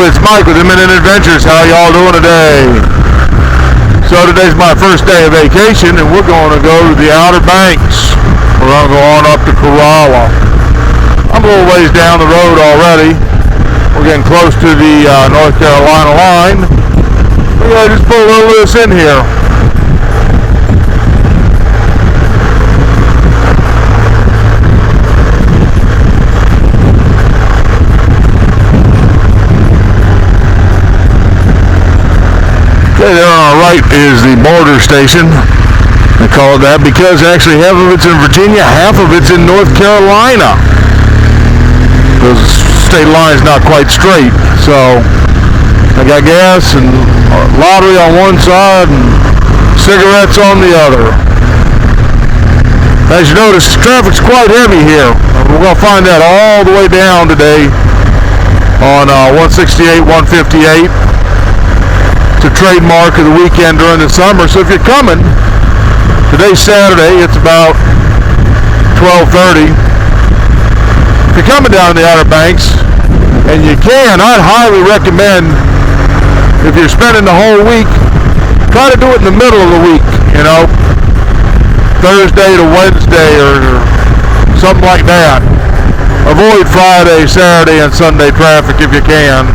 it's Mike with Imminent Adventures. How y'all doing today? So today's my first day of vacation, and we're going to go to the Outer Banks. We're going to go on up to Corolla. I'm a little ways down the road already. We're getting close to the North Carolina line. We're going to just put a little of this in here. Okay, there on our right is the border station. They call it that because actually half of it's in Virginia, half of it's in North Carolina. The state line's not quite straight, so I got gas and lottery on one side and cigarettes on the other. As you notice, traffic's quite heavy here. We're going to find that all the way down today on 168, 158. It's a trademark of the weekend during the summer. So if you're coming, today's Saturday, it's about 12:30. If you're coming down the Outer Banks, and you can, I'd highly recommend, if you're spending the whole week, try to do it in the middle of the week, you know, Thursday to Wednesday or something like that. Avoid Friday, Saturday, and Sunday traffic if you can.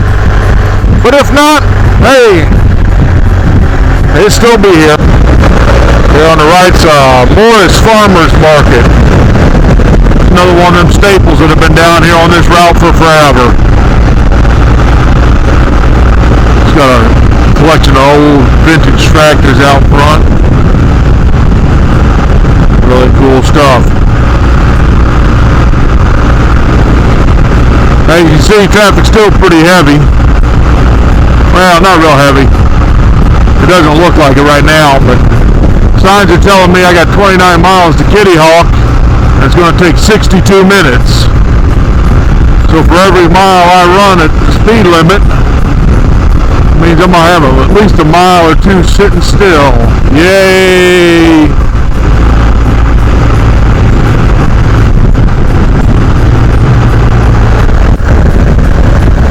But if not, hey, it'll still be here. Here on the right's Morris Farmers Market. Another one of them staples that have been down here on this route for forever. It's got a collection of old vintage tractors out front. Really cool stuff. Now you can see traffic's still pretty heavy. Well, not real heavy. It doesn't look like it right now, but signs are telling me I got 29 miles to Kitty Hawk, and it's going to take 62 minutes. So for every mile I run at the speed limit, means I'm going to have at least a mile or two sitting still. Yay!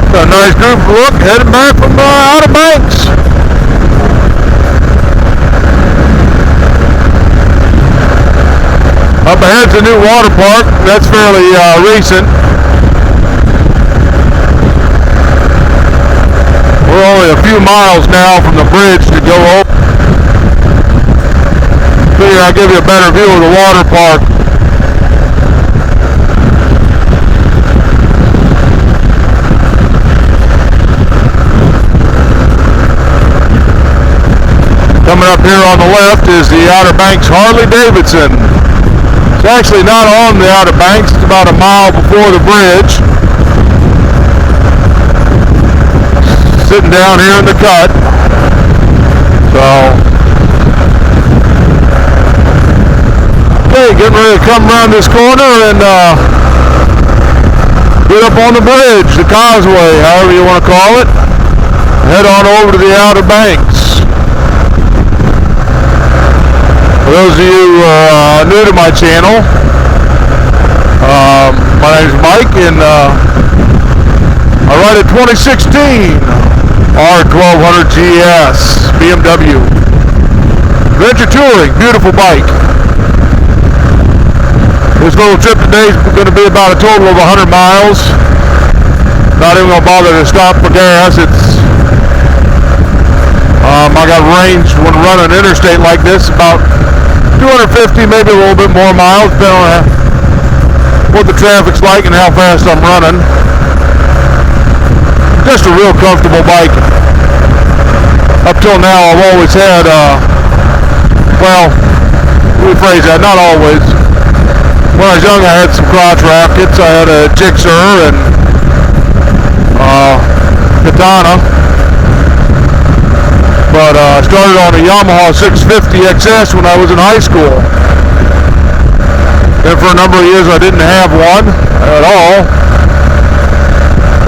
Got a nice group look heading back from Outer Banks. Up ahead's a new water park. That's fairly recent. We're only a few miles now from the bridge to go over. Figure I'll give you a better view of the water park. Coming up here on the left is the Outer Banks Harley-Davidson. It's actually not on the Outer Banks. It's about a mile before the bridge. Sitting down here in the cut. So, okay, getting ready to come around this corner and get up on the bridge, the causeway, however you want to call it. Head on over to the Outer Banks. For those of you new to my channel, my name is Mike, and I ride a 2016 R1200 GS BMW. Adventure Touring, beautiful bike. This little trip today is going to be about a total of 100 miles. Not even going to bother to stop for gas. I got range when running an interstate like this about 250, maybe a little bit more miles, depending on what the traffic's like and how fast I'm running. Just a real comfortable bike. Up till now, I've always had, well, rephrase that, not always. When I was young, I had some crotch rackets. I had a Gixxer and Katana. But I started on a Yamaha 650 XS when I was in high school. And for a number of years I didn't have one at all.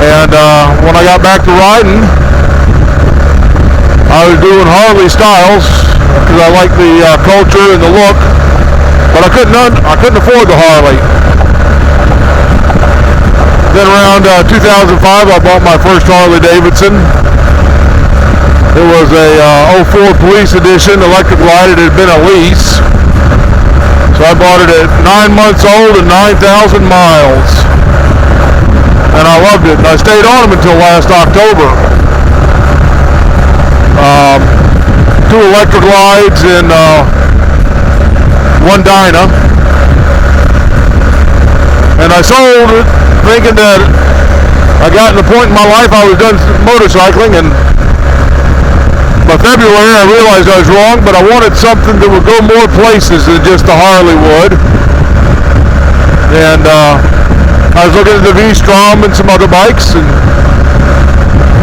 And when I got back to riding, I was doing Harley styles because I like the culture and the look. But I couldn't afford the Harley. Then around 2005, I bought my first Harley Davidson. It was a 04 Police Edition electric light. It had been a lease. So I bought it at 9 months old and 9,000 miles. And I loved it. And I stayed on them until last October. 2 electric lights and 1 Dyna. And I sold it thinking that I got to the point in my life I was done motorcycling, and by February I realized I was wrong, but I wanted something that would go more places than just the Harley would. And I was looking at the V-Strom and some other bikes, and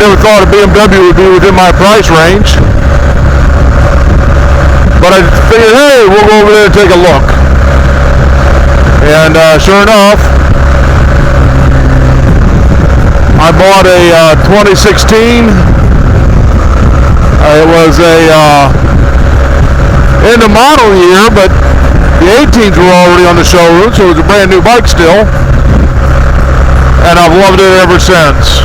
never thought a BMW would be within my price range. But I figured, hey, we'll go over there and take a look. And sure enough, I bought a 2016. It was a end of model year, but the 18s were already on the showroom, so it was a brand new bike still. And I've loved it ever since.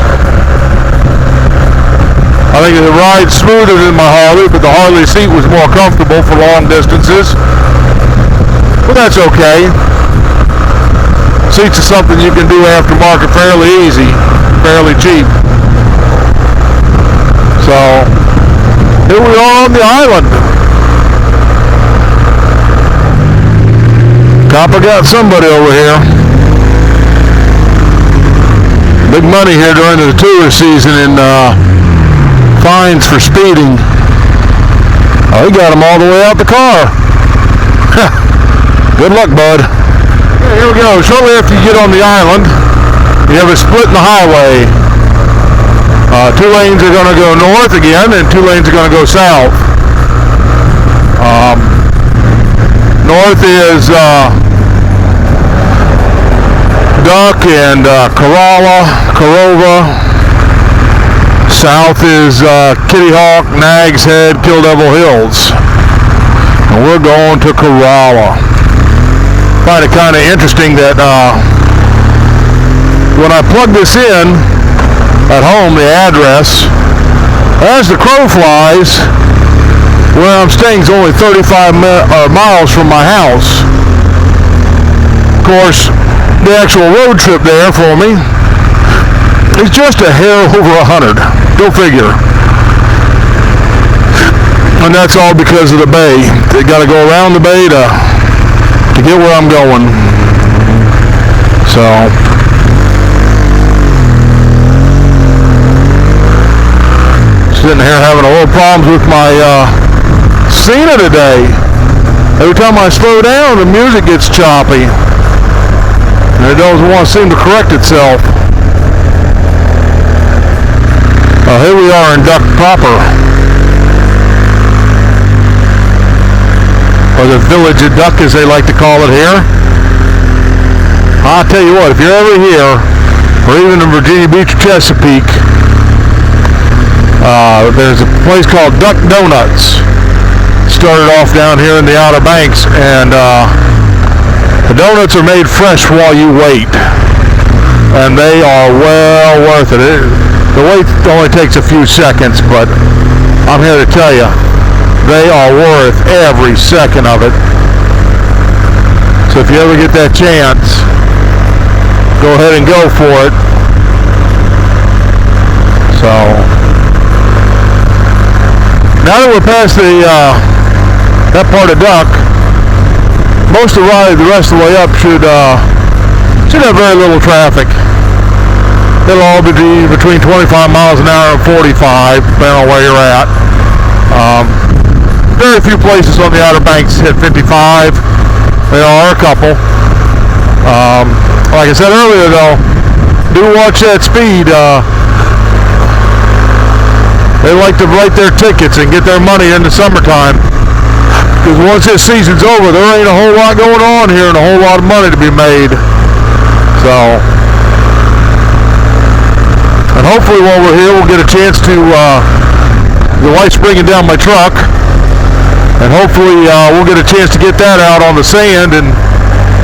I think it rides smoother than my Harley, but the Harley seat was more comfortable for long distances. But that's okay. Seats are something you can do aftermarket fairly easy, fairly cheap. So here we are on the island. Copper got somebody over here. Big money here during the tourist season in fines for speeding. Oh, he got them all the way out the car. Good luck, bud. Here we go. Shortly after you get on the island, you have a split in the highway. 2 lanes are going to go north again, and 2 lanes are going to go south. North is Duck and Corova. South is Kitty Hawk, Nag's Head, Kill Devil Hills. And we're going to Corolla. Find it kind of interesting that when I plug this in at home, the address, as the crow flies, where I'm staying is only 35 miles from my house. Of course, the actual road trip there for me is just a hair over 100. Go figure. And that's all because of the bay. They got to go around the bay to get where I'm going. So sitting here having a little problems with my Cena today. Every time I slow down, the music gets choppy, and it doesn't want to seem to correct itself. Here we are in Duck proper, or the village of Duck, as they like to call it here. I'll tell you what, if you're ever here, or even in Virginia Beach or Chesapeake, there's a place called Duck Donuts. Started off down here in the Outer Banks, and the donuts are made fresh while you wait, and they are well worth it. The wait only takes a few seconds, but I'm here to tell you, they are worth every second of it. So if you ever get that chance, go ahead and go for it. So now that we're past that part of Duck, most of the rest of the way up should have very little traffic. It'll all be between 25 miles an hour and 45, depending on where you're at. Very few places on the Outer Banks hit 55. There are a couple. Like I said earlier, though, do watch that speed. They like to write their tickets and get their money in the summertime. Because once this season's over, there ain't a whole lot going on here and a whole lot of money to be made. So, and hopefully while we're here, we'll get a chance to, the wife's bringing down my truck, and hopefully we'll get a chance to get that out on the sand, and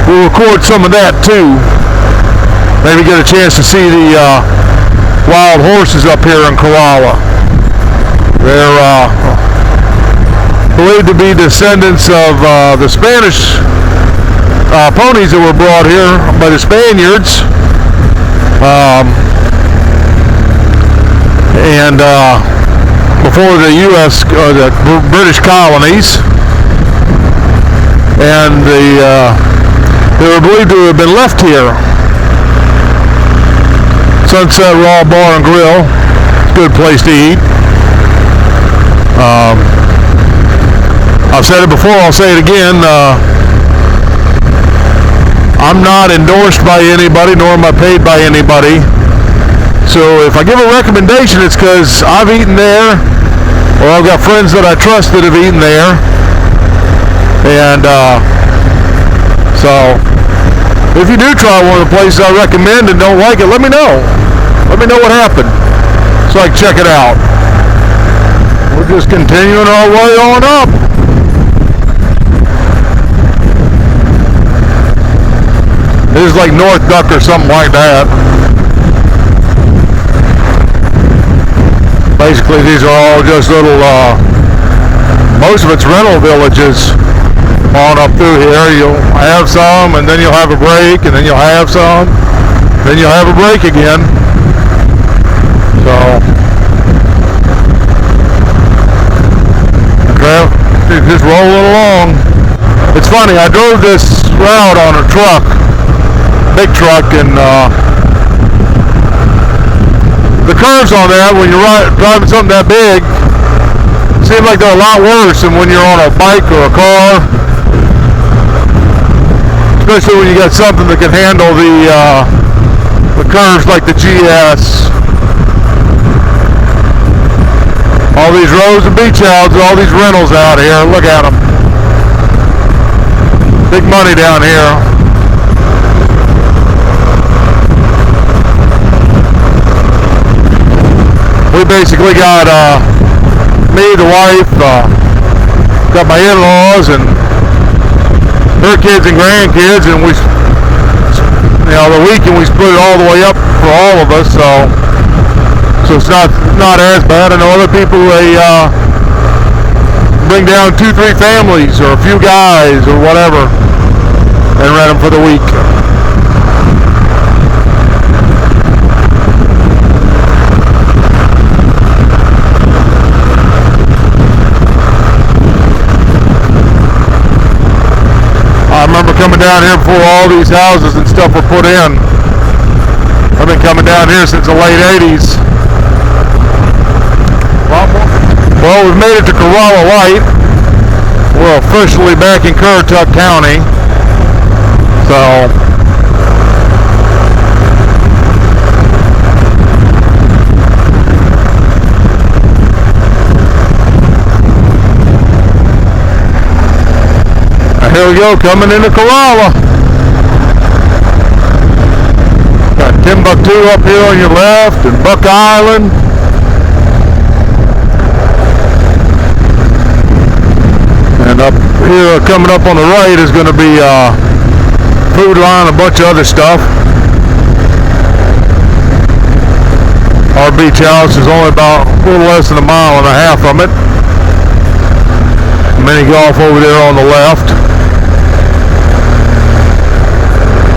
we'll record some of that too. maybe get a chance to see the wild horses up here in Kerala. They're believed to be descendants of the Spanish ponies that were brought here by the Spaniards. And before the U.S., the British colonies, and they were believed to have been left here. Sunset Raw Bar and Grill, good place to eat. I've said it before, I'll say it again. I'm not endorsed by anybody, nor am I paid by anybody. So if I give a recommendation, it's because I've eaten there, or I've got friends that I trust that have eaten there. And so if you do try one of the places I recommend and don't like it, let me know. Let me know what happened so I can check it out. We're just continuing our way on up. This is like North Duck or something like that. Basically, these are all just little, most of it's rental villages on up through here. You'll have some, and then you'll have a break, and then you'll have some, then you'll have a break again. So, just rolling along. It's funny, I drove this route on a truck, big truck, and the curves on that, when you're driving something that big, seem like they're a lot worse than when you're on a bike or a car. Especially when you got something that can handle the curves like the GS. All these rows of beach houses, all these rentals out here, look at them. Big money down here. We basically got me, the wife, got my in-laws and her kids and grandkids, and we, the weekend we split it all the way up for all of us, so it's not as bad. I know other people, they bring down 2-3 families or a few guys or whatever and rent them for the week. I remember coming down here before all these houses and stuff were put in. I've been coming down here since the late 80s. Well, we've made it to Kerala Light. We're officially back in Currituck County. So, here we go, coming into Kerala. Got Timbuktu up here on your left, and Buck Island. And up here, coming up on the right, is going to be Food Line, a bunch of other stuff. Our beach house is only about a little less than 1.5 miles from it. Mini golf over there on the left.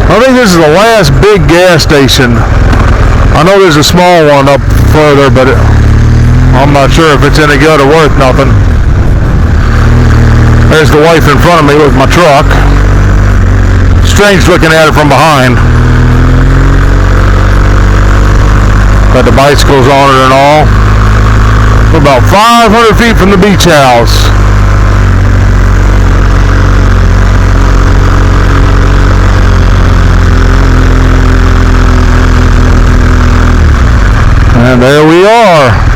I think this is the last big gas station. I know there's a small one up further, but I'm not sure if it's any good or worth nothing. There's the wife in front of me with my truck. Strange looking at it from behind. Got the bicycles on it and all. We're about 500 feet from the beach house. And there we are.